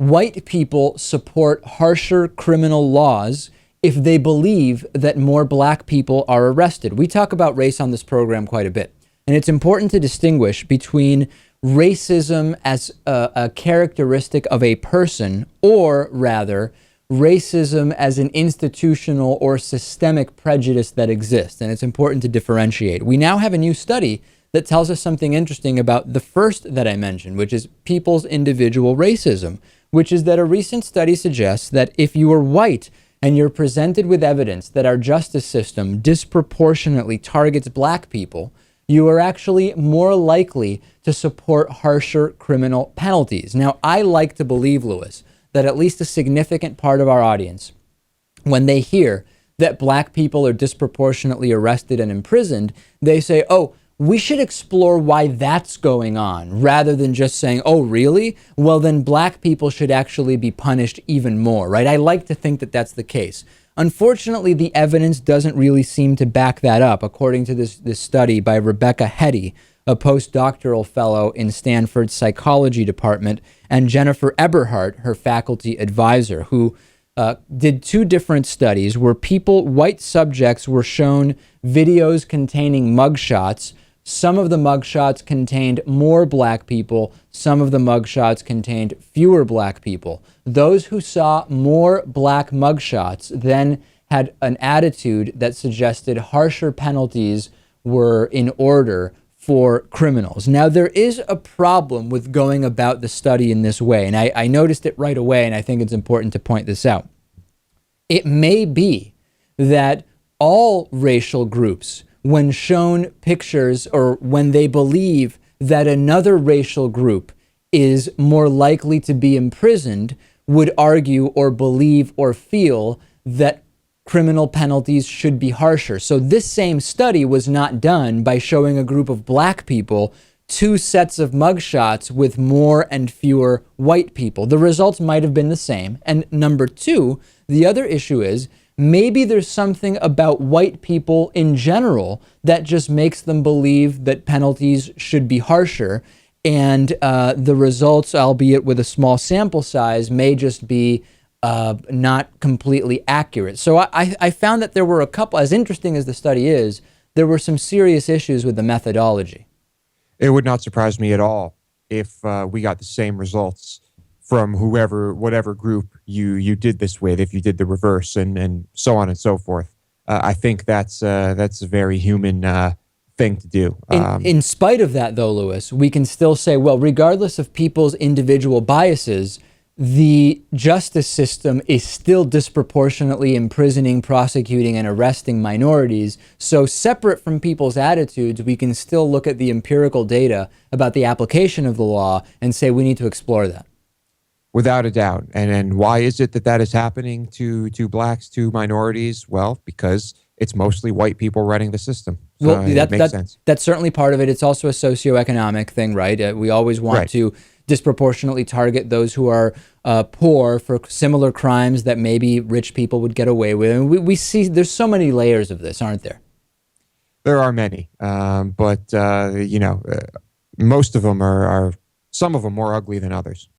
white people support harsher criminal laws if they believe that more black people are arrested. We talk about race on this program quite a bit, and it's important to distinguish between racism as a characteristic of a person, or rather, racism as an institutional or systemic prejudice that exists, and it's important to differentiate. We now have a new study that tells us something interesting about the first that I mentioned, which is people's individual racism, which is that a recent study suggests that if you are white and you're presented with evidence that our justice system disproportionately targets black people, you are actually more likely to support harsher criminal penalties. Now, I like to believe, Lewis, that at least a significant part of our audience, when they hear that black people are disproportionately arrested and imprisoned, they say, oh, we should explore why that's going on, rather than just saying, oh, really? Well, then black people should actually be punished even more, right? I like to think that that's the case. Unfortunately, the evidence doesn't really seem to back that up, according to this study by Rebecca Hetty, a postdoctoral fellow in Stanford's psychology department, and Jennifer Eberhardt, her faculty advisor, who did two different studies where white subjects were shown videos containing mugshots. Some of the mugshots contained more black people. Some of the mugshots contained fewer black people. Those who saw more black mugshots then had an attitude that suggested harsher penalties were in order for criminals. Now, there is a problem with going about the study in this way, and I noticed it right away, and I think it's important to point this out. It may be that all racial groups, when shown pictures or when they believe that another racial group is more likely to be imprisoned, would argue or believe or feel that criminal penalties should be harsher. So this same study was not done by showing a group of black people two sets of mugshots with more and fewer white people. The results might have been the same. And number two, the other issue is, maybe there's something about white people in general that just makes them believe that penalties should be harsher, and the results, albeit with a small sample size, may just be not completely accurate. So I found that there were a couple, as interesting as the study is, there were some serious issues with the methodology. It would not surprise me at all if we got the same results from whatever group you did this with, if you did the reverse and so on and so forth. I think that's a very human thing to do. In spite of that, though, Lewis, we can still say, well, regardless of people's individual biases, the justice system is still disproportionately imprisoning, prosecuting, and arresting minorities. So separate from people's attitudes, we can still look at the empirical data about the application of the law and say we need to explore that. Without a doubt. And why is it that is happening to blacks, to minorities? Well, because it's mostly white people running the system. So well, it makes sense. That's certainly part of it. It's also a socioeconomic thing, right? We always want to disproportionately target those who are poor for similar crimes that maybe rich people would get away with. And we see there's so many layers of this, aren't there? There are many, but most of them are some of them more ugly than others.